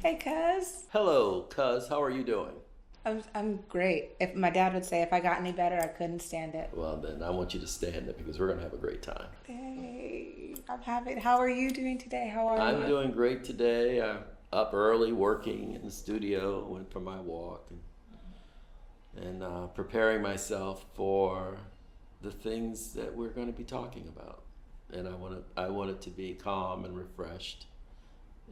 Hey, cuz. Hello, cuz. How are you doing? I'm great. If my dad would say if I got any better, I couldn't stand it. Well, then I want you to stand up because we're going to have a great time. Hey, I'm happy. How are you doing today? How are I'm you? doing great today. I'm up early working in the studio, went for my walk, and preparing myself for the things that we're going to be talking about. And I want it to be calm and refreshed.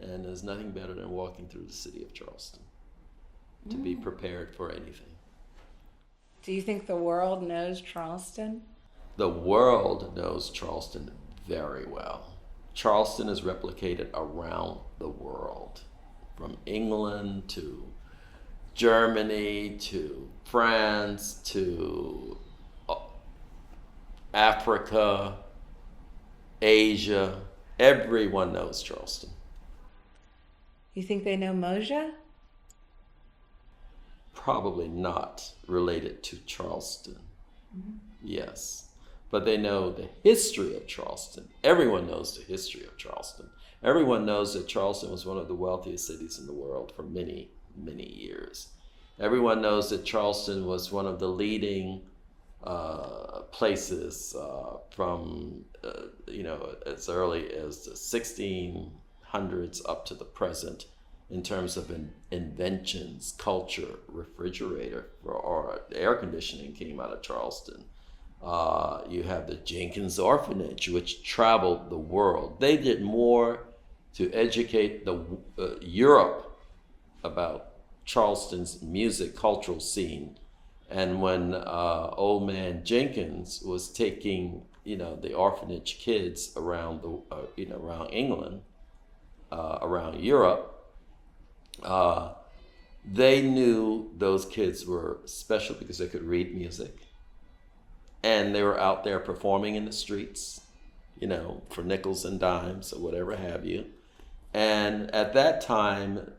And there's nothing better than walking through the city of Charleston to be prepared for anything. Do you think the world knows Charleston? The world knows Charleston very well. Charleston is replicated around the world, from England to Germany to France to uh, Africa, Asia. Everyone knows Charleston. You think they know Moja? Probably not related to Charleston. Yes. But they know the history of Charleston. Everyone knows the history of Charleston. Everyone knows that Charleston was one of the wealthiest cities in the world for many, many years. Everyone knows that Charleston was one of the leading places from as early as the 1600s up to the present in terms of inventions, culture, refrigerator, or air conditioning came out of Charleston. You have the Jenkins Orphanage, which traveled the world. They did more to educate the Europe about Charleston's music cultural scene. And when old man Jenkins was taking, the orphanage kids around around England, around Europe, uh, they knew those kids were special because they could read music and they were out there performing in the streets, for nickels and dimes or whatever have you. And at that time,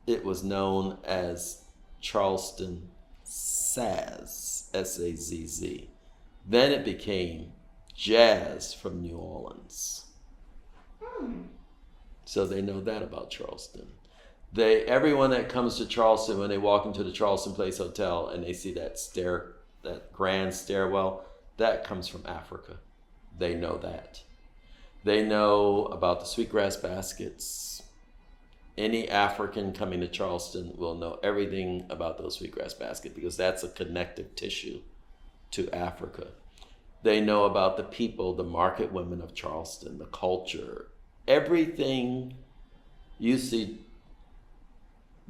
it was known as Charleston Sazz, Sazz. Then it became jazz from New Orleans. So they know that about Charleston. Everyone that comes to Charleston, when they walk into the Charleston Place Hotel and they see that grand stairwell, that comes from Africa. They know that. They know about the sweetgrass baskets. Any African coming to Charleston will know everything about those sweetgrass baskets because that's a connective tissue to Africa. They know about the people, the market women of Charleston, the culture, everything you see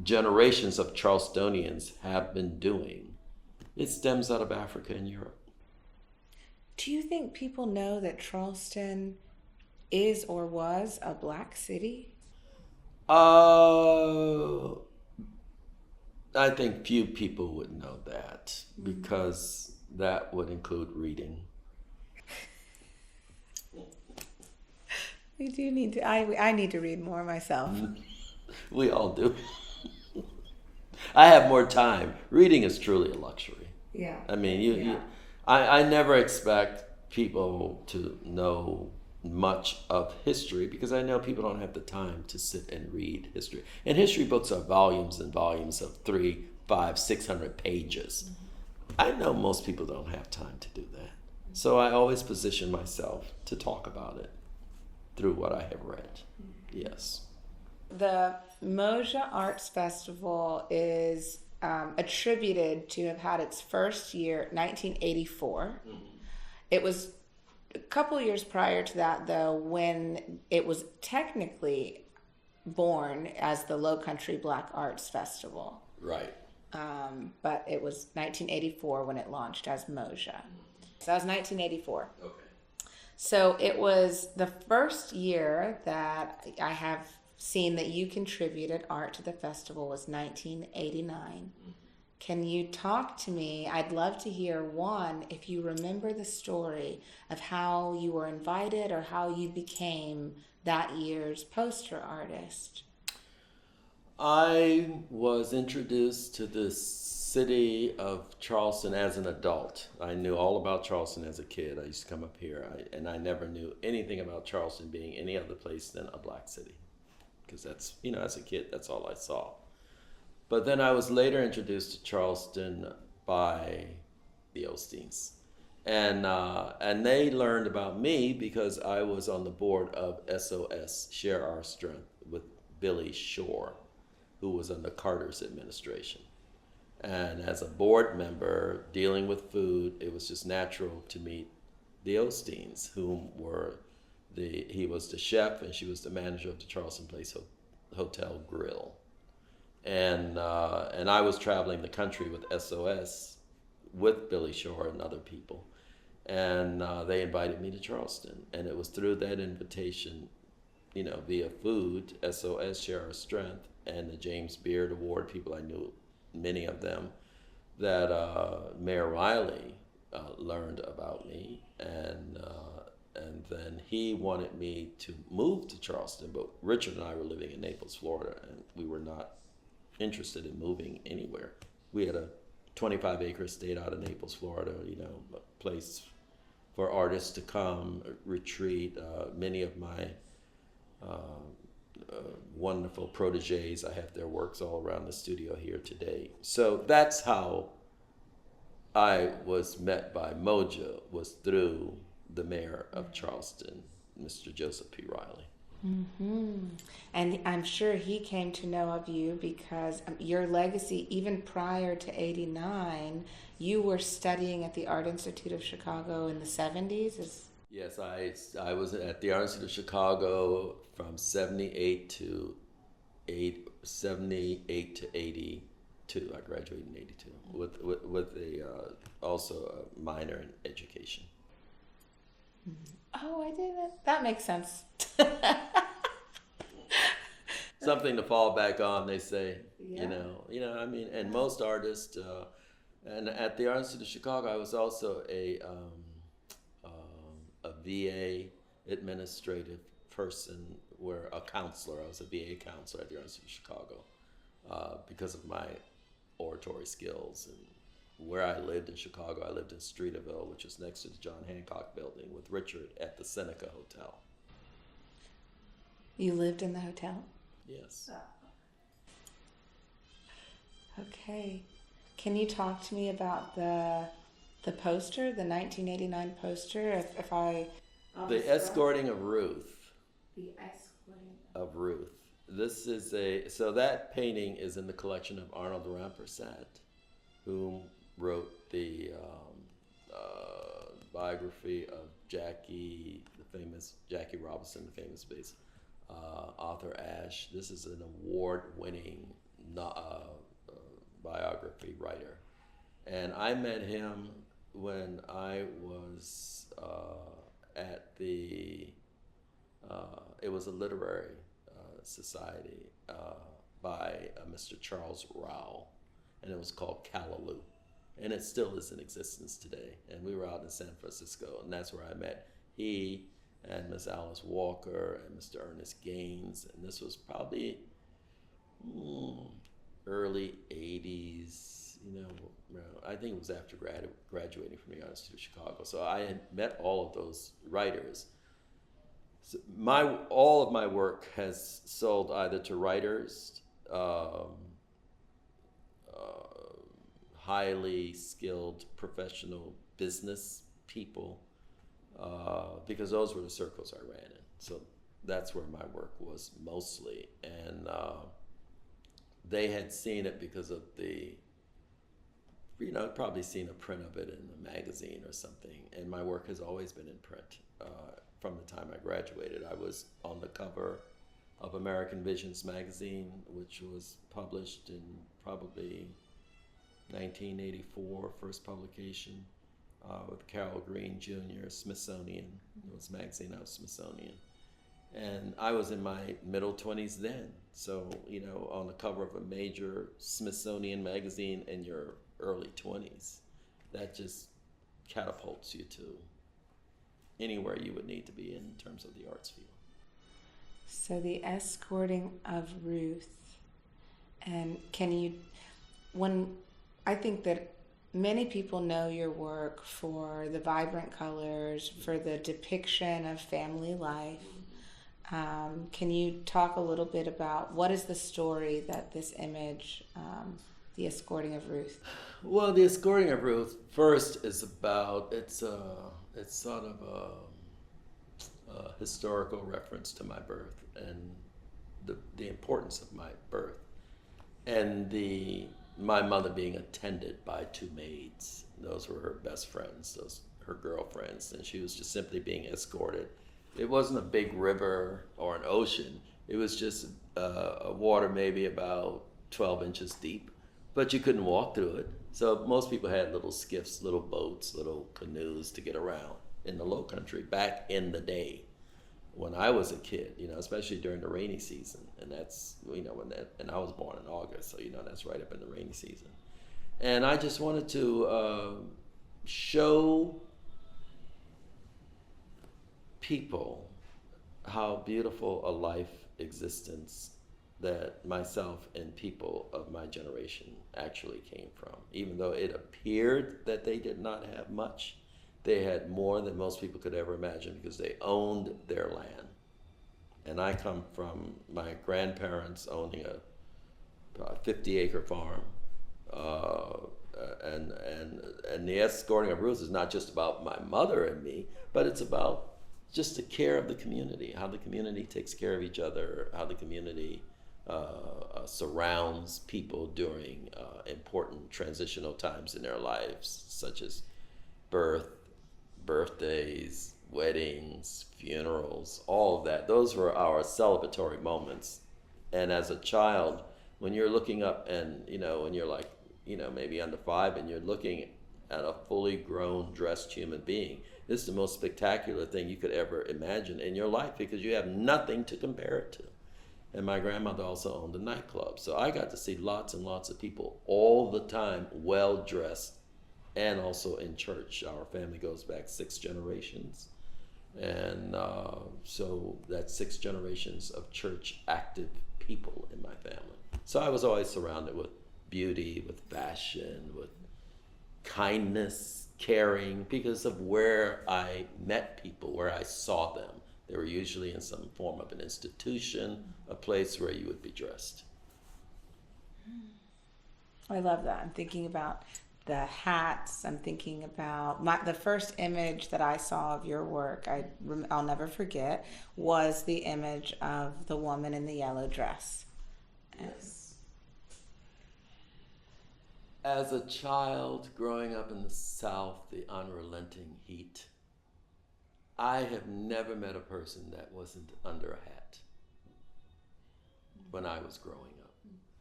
generations of Charlestonians have been doing. It stems out of Africa and Europe. Do you think people know that Charleston is or was a black city? Uh, I think few people would know that because that would include reading. We do need to. I need to read more myself. We all do. I have more time. Reading is truly a luxury. Yeah. I mean, I never expect people to know much of history because I know people don't have the time to sit and read history. And history books are volumes and volumes of 3, 5, 600 pages. I know most people don't have time to do that. So I always position myself to talk about it through what I have read. Yes. The MOJA Arts Festival is attributed to have had its first year, 1984. It was a couple years prior to that, though, when it was technically born as the Low Country Black Arts Festival. Right. But it was 1984 when it launched as MOJA. So that was 1984. Okay. So it was the first year that I have seen that you contributed art to the festival was 1989. Can you talk to me? I'd love to hear one, if you remember the story of how you were invited or how you became that year's poster artist. I was introduced to the city of Charleston as an adult. I knew all about Charleston as a kid. I used to come up here, and I never knew anything about Charleston being any other place than a black city. because that's, as a kid, that's all I saw. But then I was later introduced to Charleston by the Osteens. And they learned about me because I was on the board of SOS, Share Our Strength, with Billy Shore, who was under Carter's administration. And as a board member dealing with food, it was just natural to meet the Osteens, whom were he was the chef and she was the manager of the Charleston Place Hotel Grill. And I was traveling the country with SOS, with Billy Shore and other people. And they invited me to Charleston. And it was through that invitation, via food, SOS, Share Our Strength, and the James Beard Award, people I knew, many of them, that Mayor Riley learned about me. And then he wanted me to move to Charleston, but Richard and I were living in Naples, Florida, and we were not interested in moving anywhere. We had a 25-acre estate out of Naples, Florida, a place for artists to come, retreat. Many of my wonderful proteges, I have their works all around the studio here today. So that's how I was met by MOJA, was through the mayor of Charleston, Mr. Joseph P. Riley. Mm-hmm. And I'm sure he came to know of you because your legacy, even prior to '89, you were studying at the Art Institute of Chicago in the 70s. Yes, I was at the Art Institute of Chicago from 78 to 82. I graduated in 82 with also a minor in education. Oh, I didn't. That makes sense. Something to fall back on, they say. Yeah. And most artists, and at the Art Institute of Chicago, I was also a VA administrative person, a counselor. I was a VA counselor at the Art Institute of Chicago because of my oratory skills. And where I lived in Chicago, I lived in Streeterville, which is next to the John Hancock building, with Richard at the Seneca Hotel. You lived in the hotel? Yes. Okay. Can you talk to me about the poster, the 1989 poster? The Escorting of Ruth. The Escorting of Ruth. This is so that painting is in the collection of Arnold Rampersad, whom wrote the biography of Jackie, the famous Jackie Robinson, the famous bass author Ash. This is an award-winning biography writer, and I met him when I was at the. It was a literary society by Mr. Charles Rowell, and it was called Callaloo. And it still is in existence today. And we were out in San Francisco, and that's where I met he and Miss Alice Walker and Mr. Ernest Gaines. And this was probably early 80s, I think it was after graduating from the Art Institute of Chicago. So I had met all of those writers. So all of my work has sold either to writers, highly skilled professional business people, because those were the circles I ran in. So that's where my work was mostly. And they had seen it because of probably seen a print of it in a magazine or something. And my work has always been in print. From the time I graduated, I was on the cover of American Visions magazine, which was published in probably 1984, first publication, with Carol Green Jr., Smithsonian. It was a magazine out of Smithsonian. And I was in my middle 20s then. So, on the cover of a major Smithsonian magazine in your early 20s, that just catapults you to anywhere you would need to be in terms of the arts field. So the Escorting of Ruth. And I think that many people know your work for the vibrant colors, for the depiction of family life. Can you talk a little bit about what is the story that this image, the escorting of Ruth? Well, the escorting of Ruth first is about it's sort of a historical reference to my birth and the importance of my birth and my mother being attended by two maids. Those were her best friends, those her girlfriends, and she was just simply being escorted. It wasn't a big river or an ocean. It was just a water maybe about 12 inches deep, but you couldn't walk through it. So most people had little skiffs, little boats, little canoes to get around in the low country back in the day when I was a kid, especially during the rainy season. And that's, and I was born in August, so, that's right up in the rainy season. And I just wanted to show people how beautiful a life existence that myself and people of my generation actually came from. Even though it appeared that they did not have much, they had more than most people could ever imagine because they owned their land. And I come from my grandparents owning a 50-acre farm. And the escorting of Ruth is not just about my mother and me, but it's about just the care of the community, how the community takes care of each other, how the community surrounds people during important transitional times in their lives, such as birthdays, weddings, funerals, all of that. Those were our celebratory moments. And as a child, when you're looking up and, when you're like, maybe under 5 and you're looking at a fully grown, dressed human being, this is the most spectacular thing you could ever imagine in your life because you have nothing to compare it to. And my grandmother also owned a nightclub. So I got to see lots and lots of people all the time, well-dressed, and also in church. Our family goes back 6 generations. And so that's 6 generations of church active people in my family. So I was always surrounded with beauty, with fashion, with kindness, caring, because of where I met people, where I saw them. They were usually in some form of an institution, a place where you would be dressed. I love that. I'm thinking about the hats. I'm thinking about the first image that I saw of your work, I'll never forget, was the image of the woman in the yellow dress. Yes. As a child growing up in the South, the unrelenting heat, I have never met a person that wasn't under a hat when I was growing up.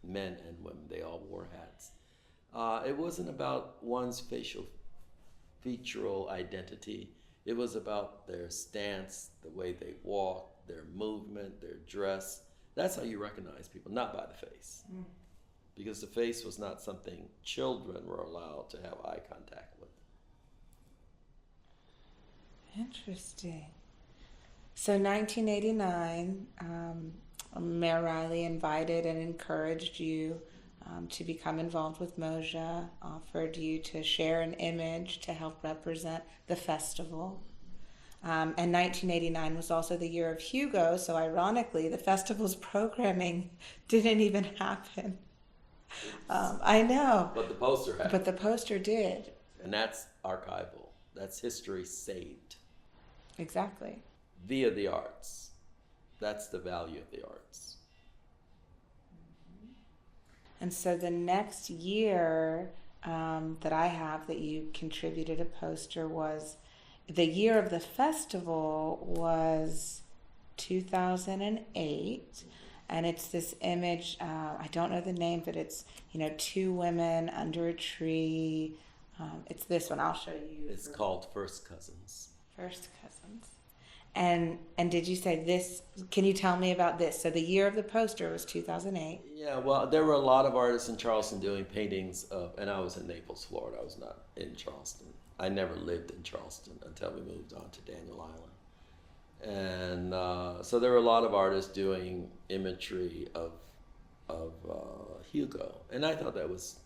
Men and women, they all wore hats. It wasn't about one's featural identity. It was about their stance, the way they walk, their movement, their dress. That's how you recognize people, not by the face. Because the face was not something children were allowed to have eye contact with. Interesting. So 1989, Mayor Riley invited and encouraged you to become involved with MOJA, offered you to share an image to help represent the festival. And 1989 was also the year of Hugo, so ironically, the festival's programming didn't even happen. I know. But the poster happened. But the poster did. And that's archival. That's history saved. Exactly. Via the arts. That's the value of the arts. And so the next year that I have that you contributed a poster was, the year of the festival was 2008. And it's this image, I don't know the name, but it's, 2 women under a tree. It's this one, I'll show you. It's called First Cousins. First Cousins. And did you say this, can you tell me about this? So the year of the poster was 2008. Yeah, well, there were a lot of artists in Charleston doing paintings of, and I was in Naples, Florida. I was not in Charleston. I never lived in Charleston until we moved on to Daniel Island. And so there were a lot of artists doing imagery of Hugo, and I thought that was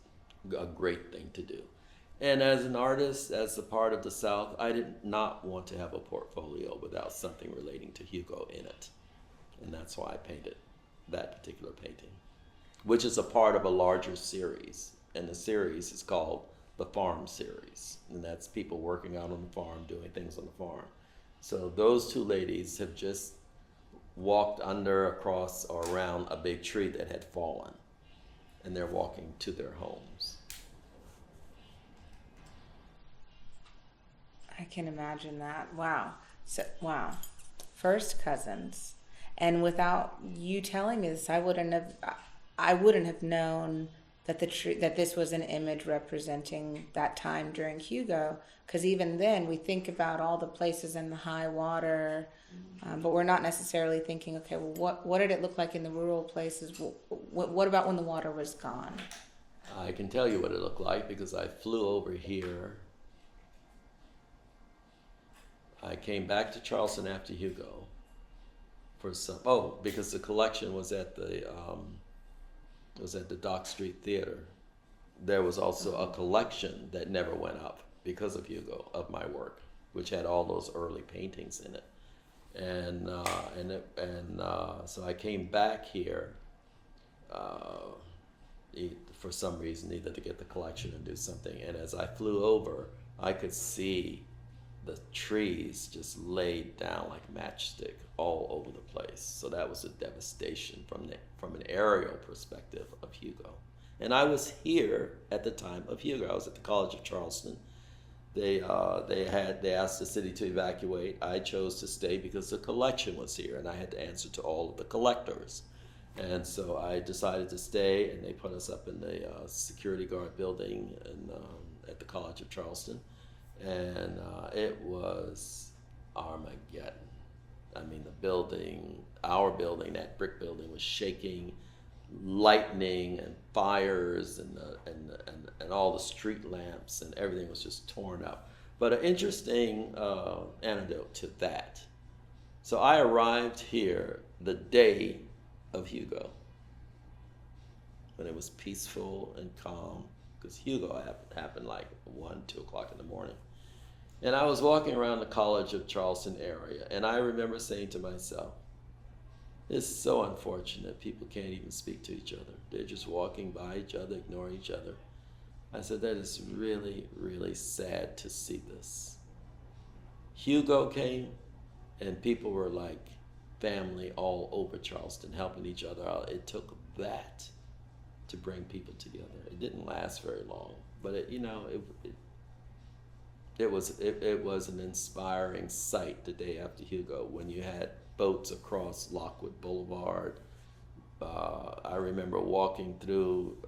a great thing to do. And as an artist, as a part of the South, I did not want to have a portfolio without something relating to Hugo in it. And that's why I painted that particular painting, which is a part of a larger series. And the series is called the Farm Series. And that's people working out on the farm, doing things on the farm. So those two ladies have just walked under, across, or around a big tree that had fallen. And they're walking to their homes. I can imagine that. Wow. So, wow. First cousins. And without you telling me this, I wouldn't have known that that this was an image representing that time during Hugo, because even then we think about all the places in the high water, but we're not necessarily thinking, okay, well, what did it look like in the rural places? What about when the water was gone? I can tell you what it looked like because I flew over here. I came back to Charleston after Hugo for some. Oh, because the collection was at the Dock Street Theater. There was also a collection that never went up because of Hugo, of my work, which had all those early paintings in it. And so I came back here for some reason, either to get the collection and do something. And as I flew over, I could see the trees just laid down like matchstick all over the place. So that was a devastation from an aerial perspective of Hugo. And I was here at the time of Hugo. I was at the College of Charleston. They asked the city to evacuate. I chose to stay because the collection was here and I had to answer to all of the collectors. And so I decided to stay, and they put us up in the security guard building at the College of Charleston. And it was Armageddon. I mean, our building, that brick building, was shaking, lightning and fires and all the street lamps and everything was just torn up. But an interesting anecdote to that. So I arrived here the day of Hugo, when it was peaceful and calm, because Hugo happened like 1, 2 o'clock in the morning. And I was walking around the College of Charleston area, and I remember saying to myself, it's so unfortunate people can't even speak to each other. They're just walking by each other, ignoring each other. I said, that is really, really sad to see this. Hugo came, and people were like family all over Charleston, helping each other out. It took that to bring people together. It didn't last very long, but it was an inspiring sight the day after Hugo when you had boats across Lockwood Boulevard. I remember walking through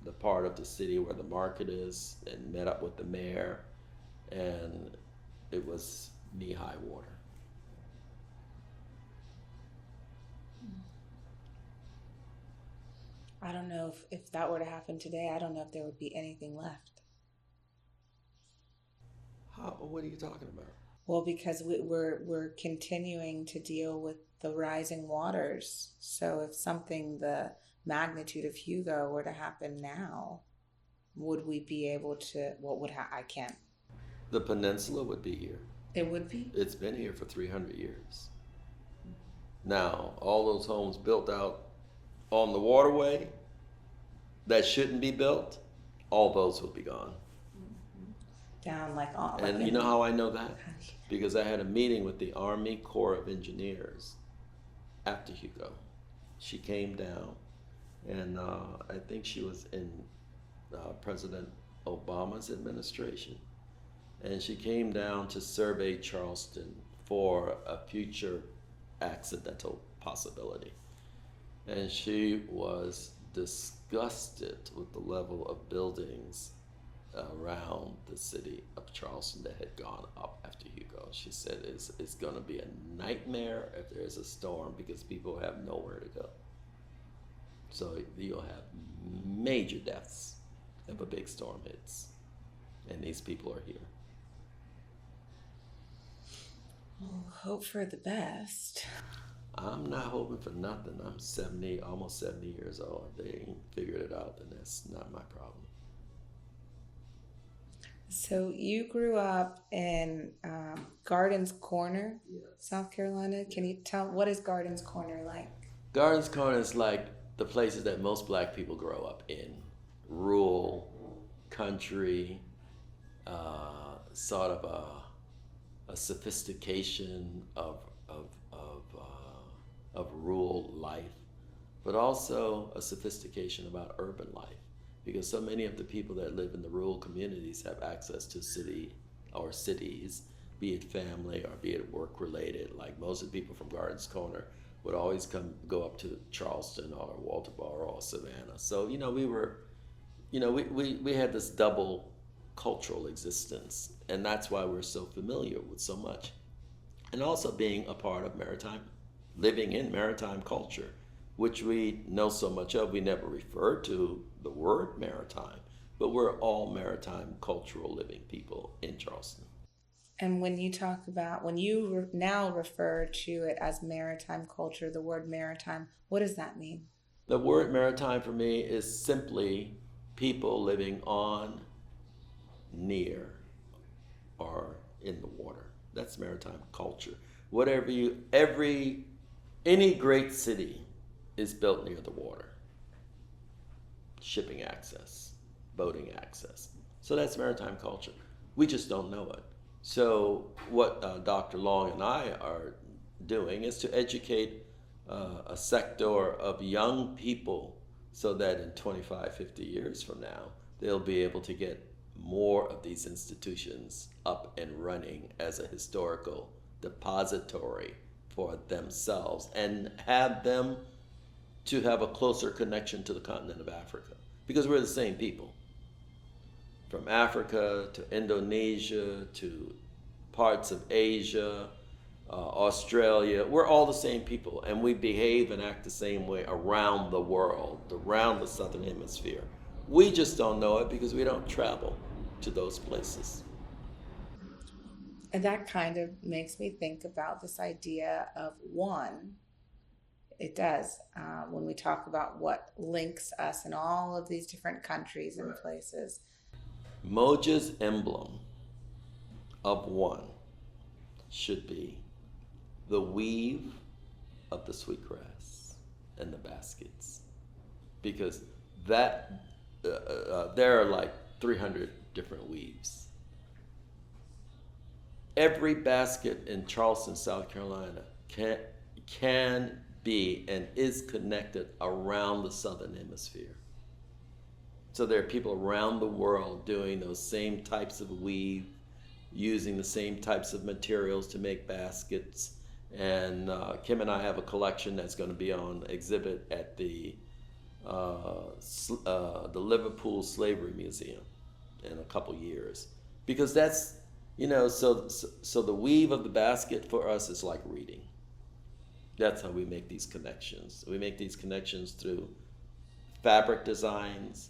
the part of the city where the market is and met up with the mayor, and it was knee-high water. I don't know if that were to happen today, I don't know if there would be anything left. What are you talking about? Well, because we're continuing to deal with the rising waters. So if something the magnitude of Hugo were to happen now, would we be able to? I can't. The peninsula would be here. It would be? It's been here for 300 years. Now, all those homes built out on the waterway that shouldn't be built, all those will be gone. Down like all. And you know how I know that? Because I had a meeting with the Army Corps of Engineers after Hugo. She came down, and I think she was in President Obama's administration. And she came down to survey Charleston for a future accidental possibility. And she was disgusted with the level of buildings around the city of Charleston that had gone up after Hugo. She said it's going to be a nightmare if there's a storm because people have nowhere to go. So you'll have major deaths if a big storm hits. And these people are here. We'll hope for the best. I'm not hoping for nothing. I'm 70, almost 70 years old. If they ain't figured it out, then that's not my problem. So you grew up in Gardens Corner, South Carolina. Can you tell what is Gardens Corner like? Gardens Corner is like the places that most black people grow up in, rural, country, sort of a sophistication of rural life, but also a sophistication about urban life, because so many of the people that live in the rural communities have access to city or cities, be it family or be it work related. Like most of the people from Gardens Corner would always go up to Charleston or Walterboro or Savannah. So we were, we had this double cultural existence, and that's why we're so familiar with so much, and also being a part of maritime, living in maritime culture, which we know so much of. We never refer to the word maritime, but we're all maritime cultural living people in Charleston. And when you talk about, when you now refer to it as maritime culture, the word maritime, what does that mean? The word maritime for me is simply people living on, near, or in the water. That's maritime culture. Any great city is built near the water. Shipping access, boating access. So that's maritime culture. We just don't know it. So what Dr. Long and I are doing is to educate a sector of young people so that in 25, 50 years from now, they'll be able to get more of these institutions up and running as a historical depository for themselves, and have them to have a closer connection to the continent of Africa, because we're the same people. From Africa to Indonesia to parts of Asia, Australia, we're all the same people, and we behave and act the same way around the world, around the Southern Hemisphere. We just don't know it because we don't travel to those places. And that kind of makes me think about this idea of one. It does. When we talk about what links us in all of these different countries and places. MOJA's emblem of one should be the weave of the sweetgrass and the baskets, because there are like 300 different weaves. Every basket in Charleston, South Carolina can be and is connected around the Southern Hemisphere. So there are people around the world doing those same types of weave, using the same types of materials to make baskets. And Kim and I have a collection that's going to be on exhibit at the Liverpool Slavery Museum in a couple years, because that's so the weave of the basket for us is like reading. That's how we make these connections. We make these connections through fabric designs.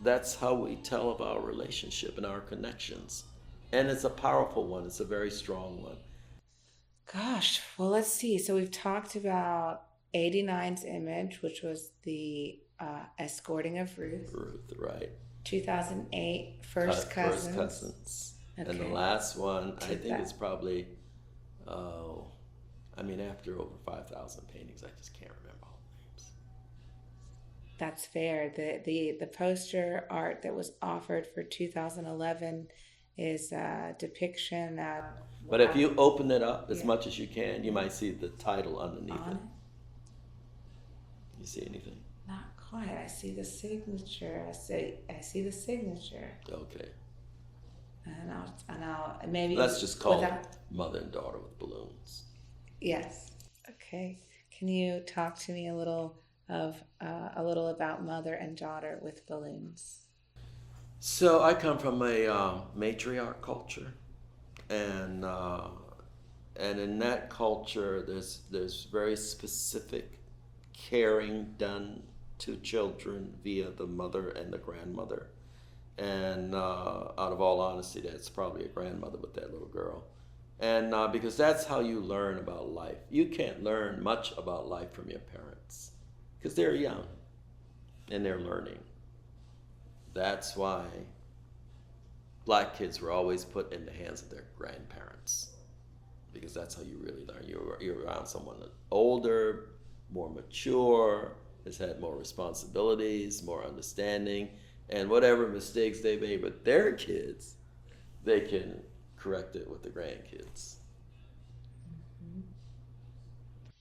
That's how we tell of our relationship and our connections. And it's a powerful one. It's a very strong one. Gosh, well, let's see. So we've talked about 89's image, which was the escorting of Ruth. Ruth, right. 2008, First Cousins. First Cousins. Okay. And the last one, I think it's probably, after over 5,000 paintings, I just can't remember all the names. That's fair. The poster art that was offered for 2011 is a depiction of. But if you open it up as much as you can, you might see the title underneath it. You see anything? Not quite. I see the signature. I see the signature. Okay. And I'll maybe. Let's just call it Mother and Daughter with Balloons. Yes. Okay. Can you talk to me a little about Mother and Daughter with Balloons? So I come from a matriarch culture, and in that culture, there's very specific caring done to children via the mother and the grandmother, and out of all honesty, that's probably a grandmother with that little girl, and because that's how you learn about life. You can't learn much about life from your parents because they're young and they're learning. That's why black kids were always put in the hands of their grandparents, because that's how you really learn. You're around someone older, more mature, has had more responsibilities, more understanding, and whatever mistakes they made with their kids, they can correct it with the grandkids.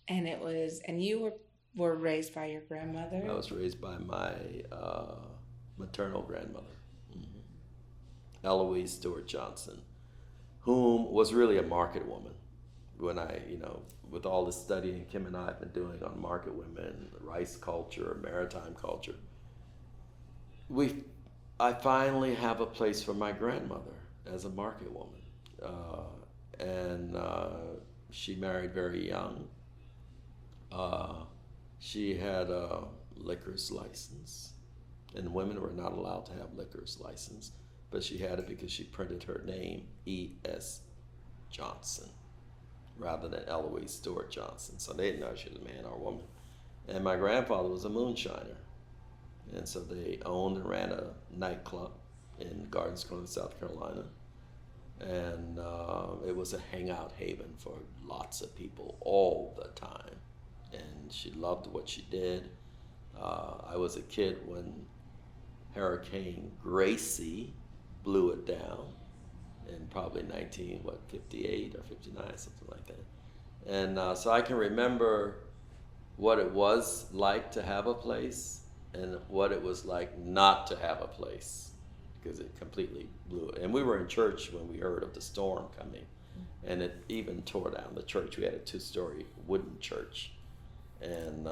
And it was, and you were raised by your grandmother? I was raised by my maternal grandmother, Eloise Stewart Johnson, whom was really a market woman. When with all the studying Kim and I have been doing on market women, rice culture, maritime culture, I finally have a place for my grandmother as a market woman. And she married very young. She had a liquor's license, and women were not allowed to have liquor's license, but she had it because she printed her name E.S. Johnson rather than Eloise Stewart Johnson. So they didn't know if she was a man or a woman. And my grandfather was a moonshiner. And so they owned and ran a nightclub in Gardens Corner, South Carolina. And it was a hangout haven for lots of people all the time. And she loved what she did. I was a kid when Hurricane Gracie blew it down in probably 58 or 59, something like that. And so I can remember what it was like to have a place and what it was like not to have a place, because it completely blew it. And we were in church when we heard of the storm coming, and it even tore down the church. We had a 2-story wooden church, and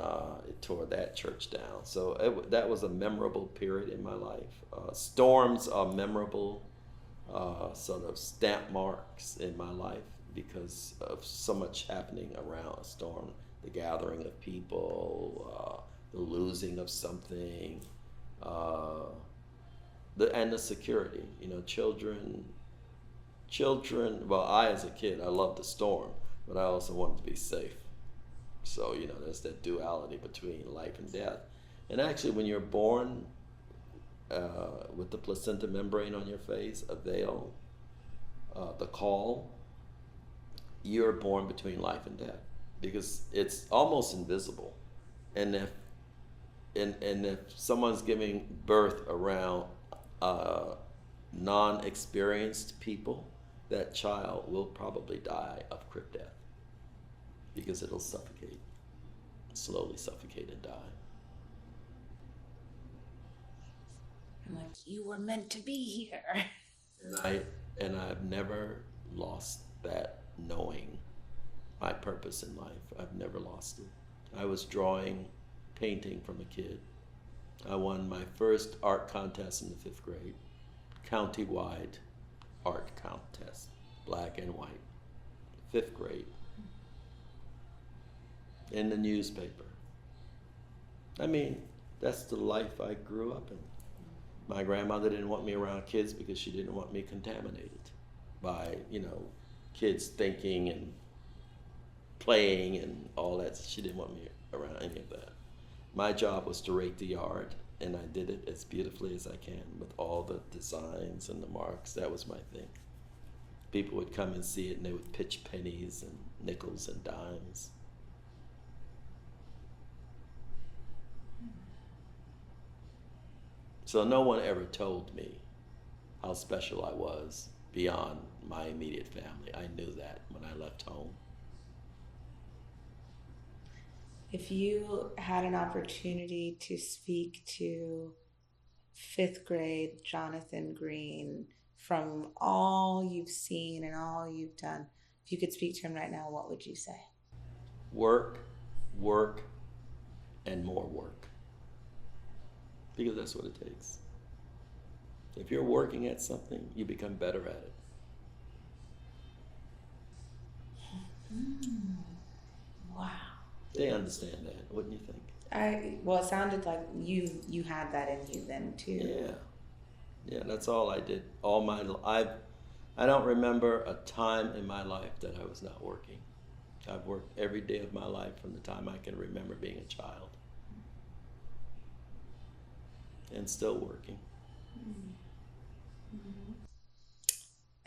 it tore that church down. So that was a memorable period in my life. Storms are memorable sort of stamp marks in my life because of so much happening around a storm. The gathering of people, the losing of something, and the security. Children. Well, I as a kid, I loved the storm, but I also wanted to be safe. So there's that duality between life and death. And actually, when you're born with the placenta membrane on your face, a veil, the caul, you're born between life and death because it's almost invisible. And if someone's giving birth around non-experienced people, that child will probably die of crib death because it'll slowly suffocate and die. I'm like, you were meant to be here. And I've never lost that knowing my purpose in life. I've never lost it. I was painting from a kid. I won my first art contest in the 5th grade, county-wide art contest, black and white, 5th grade, in the newspaper. I mean, that's the life I grew up in. My grandmother didn't want me around kids because she didn't want me contaminated by, kids thinking and playing and all that. She didn't want me around any of that. My job was to rake the yard, and I did it as beautifully as I can with all the designs and the marks. That was my thing. People would come and see it, and they would pitch pennies and nickels and dimes. So no one ever told me how special I was beyond my immediate family. I knew that when I left home. If you had an opportunity to speak to 5th grade Jonathan Green from all you've seen and all you've done, if you could speak to him right now, what would you say? Work, work, and more work. Because that's what it takes. If you're working at something, you become better at it. Wow. They understand that, wouldn't you think? Well, it sounded like you had that in you then too. Yeah, that's all I did. All my life, I don't remember a time in my life that I was not working. I've worked every day of my life from the time I can remember being a child. And still working. Mm-hmm.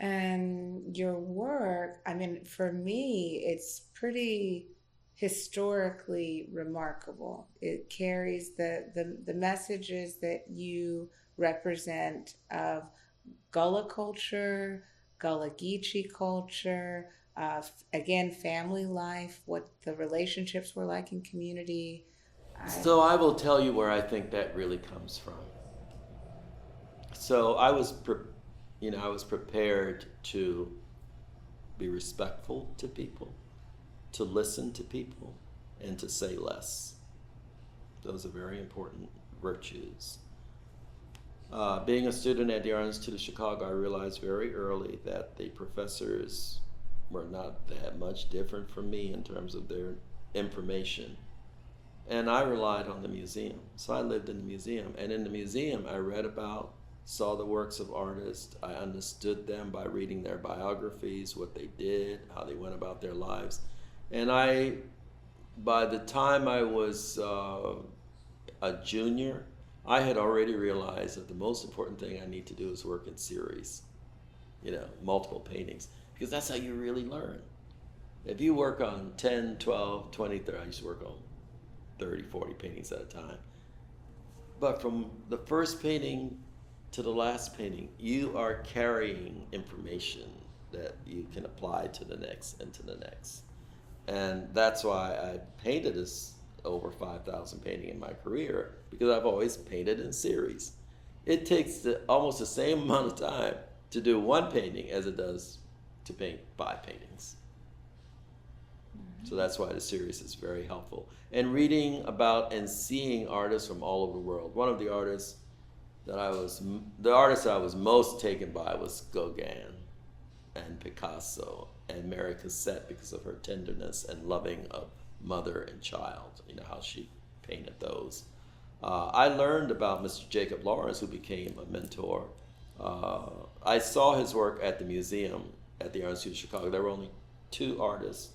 And your work, I mean, for me, it's pretty historically remarkable. It carries the messages that you represent of Gullah culture, Gullah Geechee culture, again, family life, what the relationships were like in community. I, So I will tell you where I think that really comes from. So I was prepared to be respectful to people, to listen to people, and to say less. Those are very important virtues. Being a student at the Art Institute of Chicago, I realized very early that the professors were not that much different from me in terms of their information. And I relied on the museum. So I lived in the museum. And in the museum, I read about, saw the works of artists. I understood them by reading their biographies, what they did, how they went about their lives. And by the time I was a junior, I had already realized that the most important thing I need to do is work in series, multiple paintings, because that's how you really learn. If you work on 10, 12, 20, 30, I used to work on 30, 40 paintings at a time. But from the first painting to the last painting, you are carrying information that you can apply to the next and to the next. And that's why I painted over 5,000 painting in my career, because I've always painted in series. It takes almost the same amount of time to do one painting as it does to paint 5 paintings. So that's why the series is very helpful. And reading about and seeing artists from all over the world. One of the artists that I was most taken by was Gauguin and Picasso and Mary Cassatt, because of her tenderness and loving of mother and child, how she painted those. I learned about Mr. Jacob Lawrence, who became a mentor. I saw his work at the museum at the Art Institute of Chicago. There were only 3 artists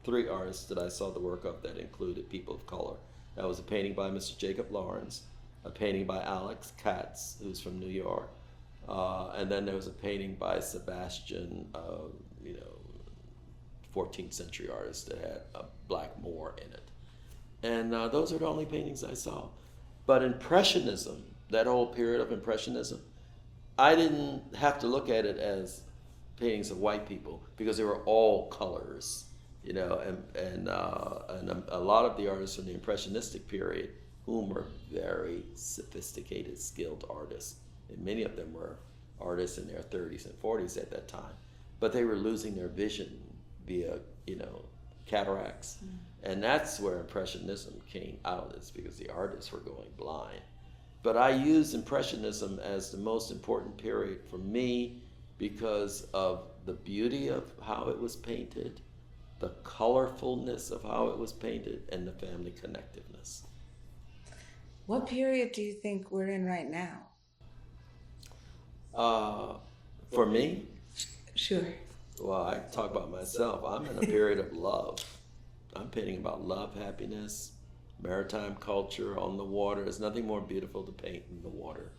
that I saw the work of that included people of color. That was a painting by Mr. Jacob Lawrence, a painting by Alex Katz, who's from New York, and then there was a painting by Sebastian, 14th century artist that had a black Moor in it. And those are the only paintings I saw. But Impressionism, that whole period of Impressionism, I didn't have to look at it as paintings of white people, because they were all colors, and a lot of the artists from the Impressionistic period, whom were very sophisticated, skilled artists, and many of them were artists in their 30s and 40s at that time, but they were losing their vision via, cataracts. And that's where Impressionism came out, is because the artists were going blind. But I use Impressionism as the most important period for me because of the beauty of how it was painted, the colorfulness of how it was painted, and the family connectiveness. what period do you think we're in right now? For me, Sure. well, I talk about myself. I'm in a period of love. I'm painting about love, happiness, maritime culture on the water. There's nothing more beautiful to paint than the water,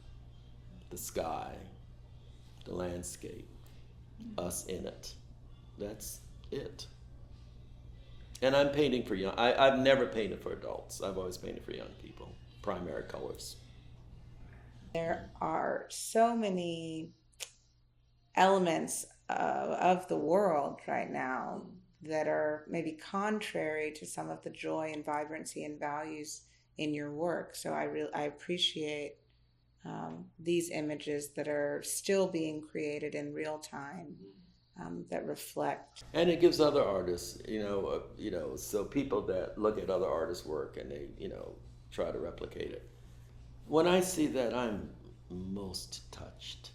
the sky, the landscape, us in it. That's it. And I'm painting for young. I've never painted for adults. I've always painted for young people, primary colors. There are so many elements of the world right now that are maybe contrary to some of the joy and vibrancy and values in your work. So I appreciate these images that are still being created in real time, that reflect. And it gives other artists, so people that look at other artists' work and they, try to replicate it. When I see that, I'm most touched,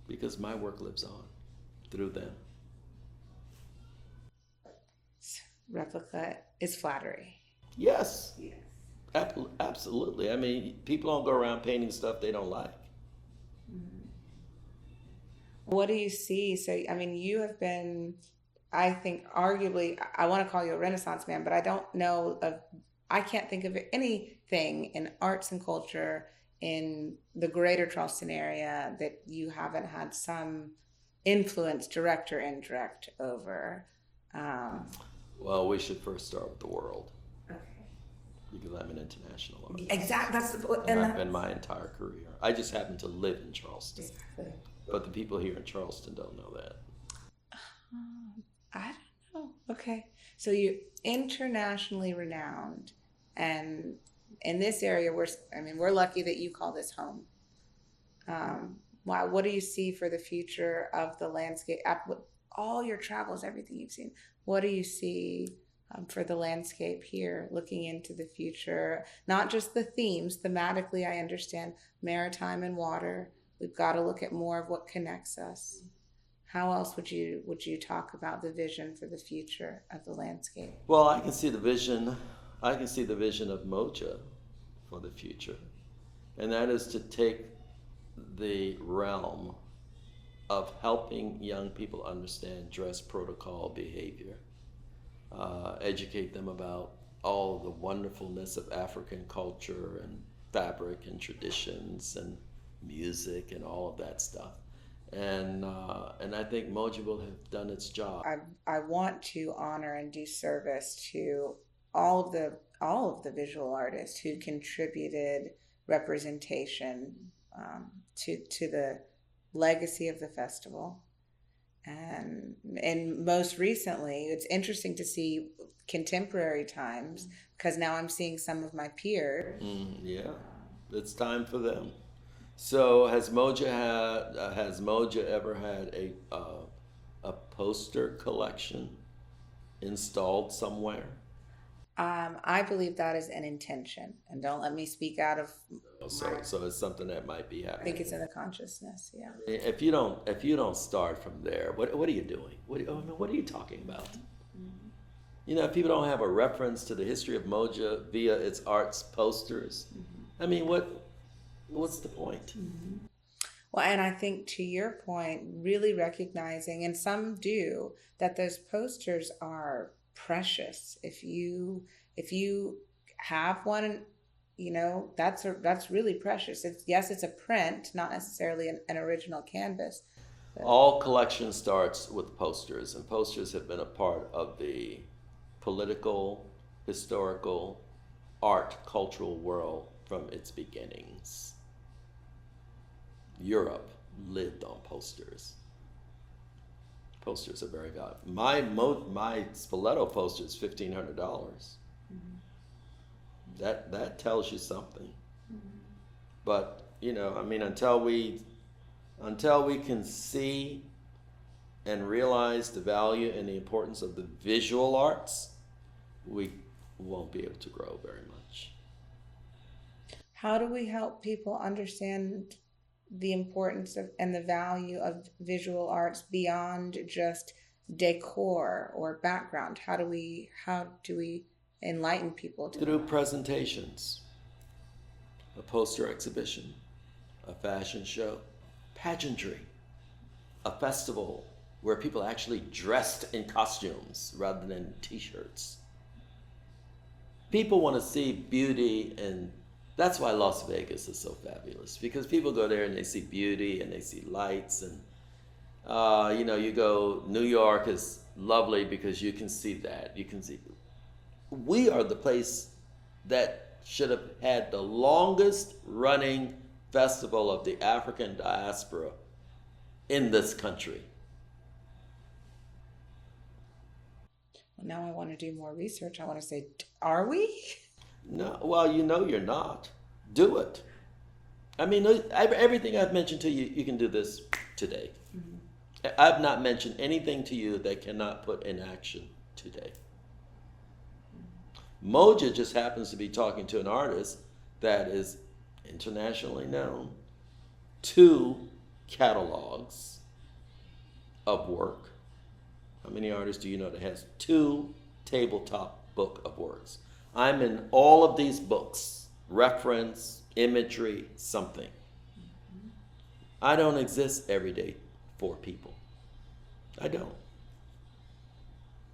because my work lives on through them. Replica is flattery. Yes. Yes. Absolutely. I mean, people don't go around painting stuff they don't like. What do you see? So, I mean, you have been, I think, arguably, I want to call you a Renaissance man, but I can't think of anything in arts and culture in the greater Charleston area that you haven't had some influence, direct or indirect, over? Um, Well, we should first start with the world okay. because I'm an international artist. Exactly. That's the And I've been my entire career. I just happen to live in Charleston. exactly. But the people here in Charleston don't know that. I don't know. Okay. So you're internationally renowned, and in this area, we're lucky that you call this home. Wow. What do you see for the future of the landscape? With all your travels, everything you've seen, what do you see for the landscape here, looking into the future? Not just the themes. Thematically, I understand maritime and water. We've got to look at more of what connects us. How else would you talk about the vision for the future of the landscape? Well, I can see the vision. I can see the vision of MOJA for the future, and that is to take the realm of helping young people understand dress protocol behavior, educate them about all the wonderfulness of African culture and fabric and traditions and music and all of that stuff. And I think MOJA will have done its job. I want to honor and do service to all of the visual artists who contributed representation to the legacy of the festival. And most recently, it's interesting to see contemporary times, because now I'm seeing some of my peers. Yeah, it's time for them. So has MOJA ever had a poster collection installed somewhere? I believe that is an intention, and don't let me speak out of. So it's something that might be I happening. think it's in the consciousness. Yeah. If you don't start from there, what are you doing? What are you talking about? You know, if people don't have a reference to the history of MOJA via its arts posters, I mean, what's the point? Well, and I think to your point, really recognizing, and some do, that those posters are precious. If you have one, that's really precious. It's a print, not necessarily an original canvas. All collection starts with posters, and posters have been a part of the political, historical, art, cultural world from its beginnings. Europe lived on posters. Posters are very valuable. My Spoleto poster is $1,500. That tells you something. But until we can see and realize the value and the importance of the visual arts, we won't be able to grow very much. How do we help people understand the importance of and the value of visual arts beyond just decor or background? How do we enlighten people to Through presentations, a poster exhibition, a fashion show, pageantry, a festival where people actually dressed in costumes rather than t-shirts. People want to see beauty, and that's why Las Vegas is so fabulous, because people go there and they see beauty and they see lights, and you go, New York is lovely because you can see that. We are the place that should have had the longest running festival of the African diaspora in this country. Well, now I want to do more research. I want to say, are we? No, well, you're not. Do it. I mean, everything I've mentioned to you, you can do this today. I've not mentioned anything to you that cannot put in action today. MOJA just happens to be talking to an artist that is internationally known, 2 catalogs of work. How many artists do you know that has 2 tabletop book of works? I'm in all of these books, reference, imagery, something. I don't exist every day for people. I don't.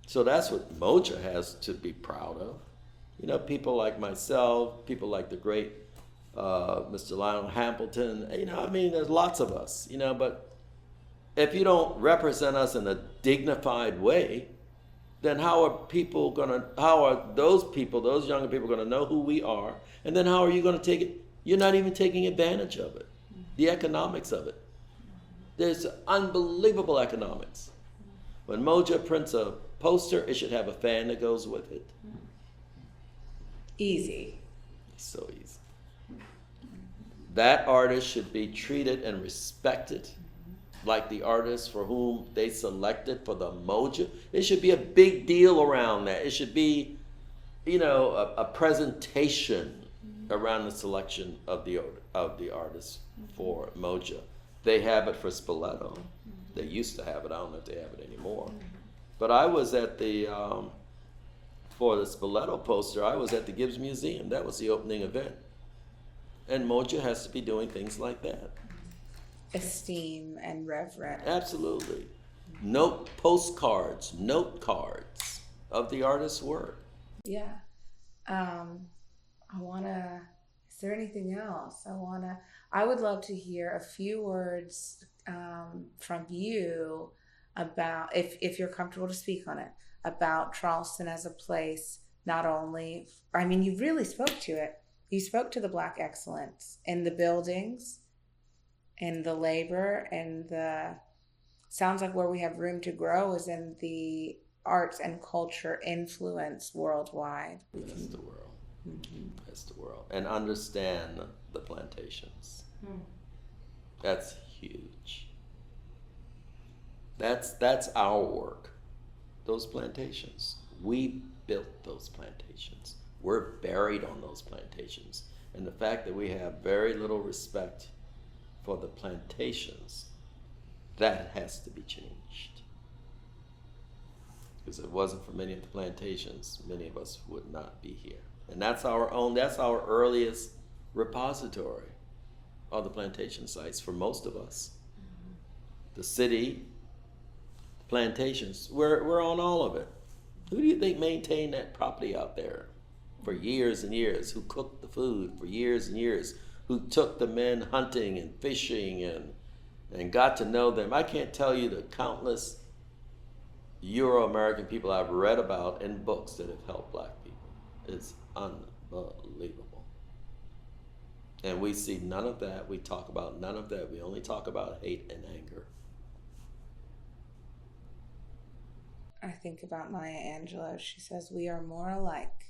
So that's what MOJA has to be proud of. People like myself, people like the great Mr. Lionel Hamilton. I mean, there's lots of us, but if you don't represent us in a dignified way, then how are those younger people gonna know who we are? And then how are you gonna take it? You're not even taking advantage of it, the economics of it. There's unbelievable economics. When MOJA prints a poster, it should have a fan that goes with it. Easy. It's so easy. That artist should be treated and respected like the artist for whom they selected for the MOJA. It should be a big deal around that. It should be, a presentation around the selection of the artist for MOJA. They have it for Spoleto. They used to have it. I don't know if they have it anymore. But I was at for the Spoleto poster, I was at the Gibbs Museum. That was the opening event. And MOJA has to be doing things like that. Esteem and reverence. Absolutely. Note cards of the artist's work. Yeah. Is there anything else? I would love to hear a few words from you about, if you're comfortable to speak on it, about Charleston as a place, not only, you really spoke to it. You spoke to the Black excellence in the buildings, in the labor, and sounds like where we have room to grow is in the arts and culture influence worldwide. That's the world. Mm-hmm. That's the world. And understand the plantations. That's huge. That's our work. Those plantations. We built those plantations. We're buried on those plantations. And the fact that we have very little respect for the plantations, that has to be changed. Because if it wasn't for many of the plantations, many of us would not be here. And that's our earliest repository of the plantation sites for most of us. Mm-hmm. The city, the plantations, we're on all of it. Who do you think maintained that property out there for years and years? Who cooked the food for years and years? Who took the men hunting and fishing and got to know them? I can't tell you the countless Euro-American people I've read about in books that have helped Black people. It's unbelievable. And we see none of that. We talk about none of that. We only talk about hate and anger. I think about Maya Angelou. She says, "We are more alike,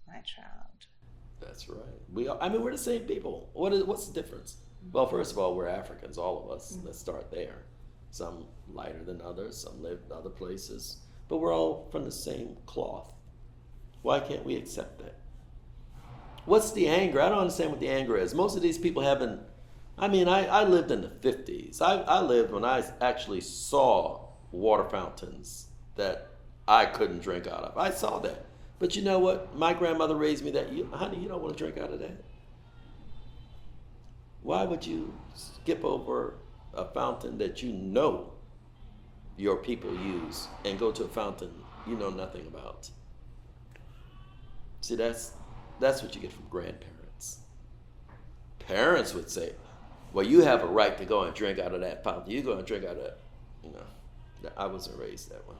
my child." That's right. We're the same people. What's the difference? Well, first of all, we're Africans, all of us. Let's start there. Some lighter than others, some live in other places, but we're all from the same cloth. Why can't we accept that? What's the anger? I don't understand what the anger is. Most of these people haven't. I lived in the 50s. I lived when I actually saw water fountains that I couldn't drink out of. I saw that. But you know what? My grandmother raised me that, honey, you don't want to drink out of that. Why would you skip over a fountain that you know your people use and go to a fountain you know nothing about? See, that's what you get from grandparents. Parents would say, well, you have a right to go and drink out of that fountain. You're going to drink out of that. I wasn't raised that way.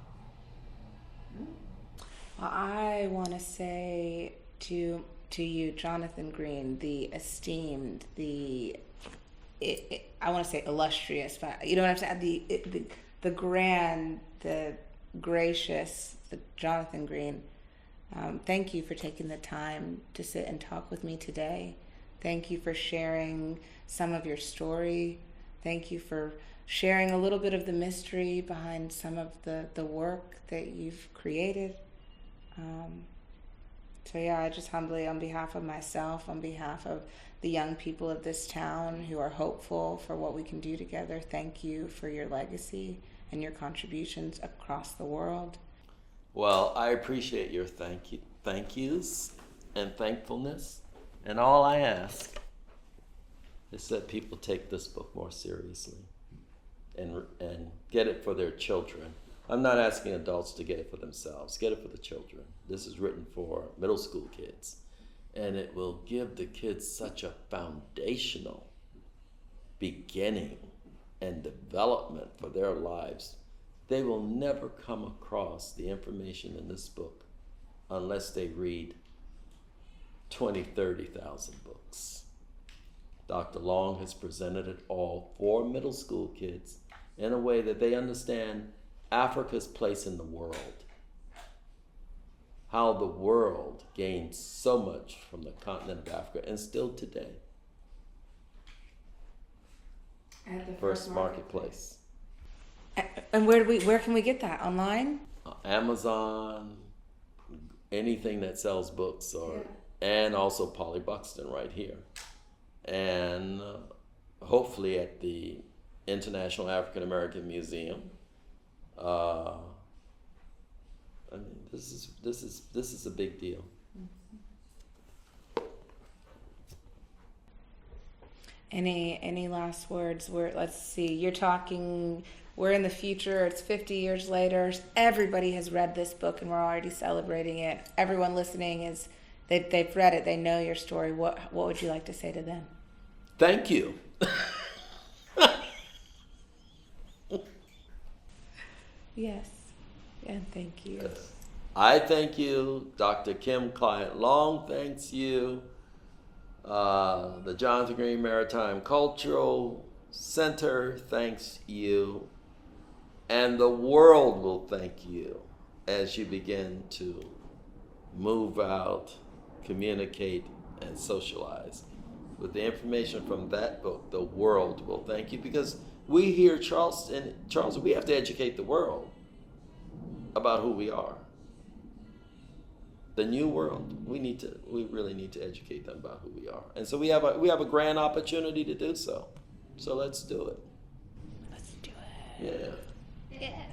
Well, I want to say to you, Jonathan Green, the esteemed, I want to say illustrious, but you know what I'm saying? The grand, the gracious, the Jonathan Green. Thank you for taking the time to sit and talk with me today. Thank you for sharing some of your story. Thank you for sharing a little bit of the mystery behind some of the work that you've created. I just humbly, on behalf of myself, on behalf of the young people of this town who are hopeful for what we can do together, thank you for your legacy and your contributions across the world. Well, I appreciate your thank yous and thankfulness. And all I ask is that people take this book more seriously and get it for their children. I'm not asking adults to get it for themselves. Get it for the children. This is written for middle school kids. And it will give the kids such a foundational beginning and development for their lives. They will never come across the information in this book unless they read 20, 30,000 books. Dr. Long has presented it all for middle school kids in a way that they understand Africa's place in the world. How the world gained so much from the continent of Africa, and still today. At the First Marketplace. And where can we get that? Online? Amazon, anything that sells books, and also Polly Buxton right here. And hopefully at the International African American Museum. I mean, this is a big deal. Any last words? Let's see. You're talking. We're in the future. It's 50 years later. Everybody has read this book, and we're already celebrating it. Everyone listening they've read it. They know your story. What would you like to say to them? Thank you. Yes, and thank you. I thank you. Dr. Kim Client Long thanks you. The Jonathan Green Maritime Cultural Center thanks you. And the world will thank you as you begin to move out, communicate, and socialize. With the information from that book, the world will thank you, because we here in Charleston, we have to educate the world about who we are. The new world, we really need to educate them about who we are. And so we have a grand opportunity to do so. So let's do it. Let's do it. Yeah. Yeah.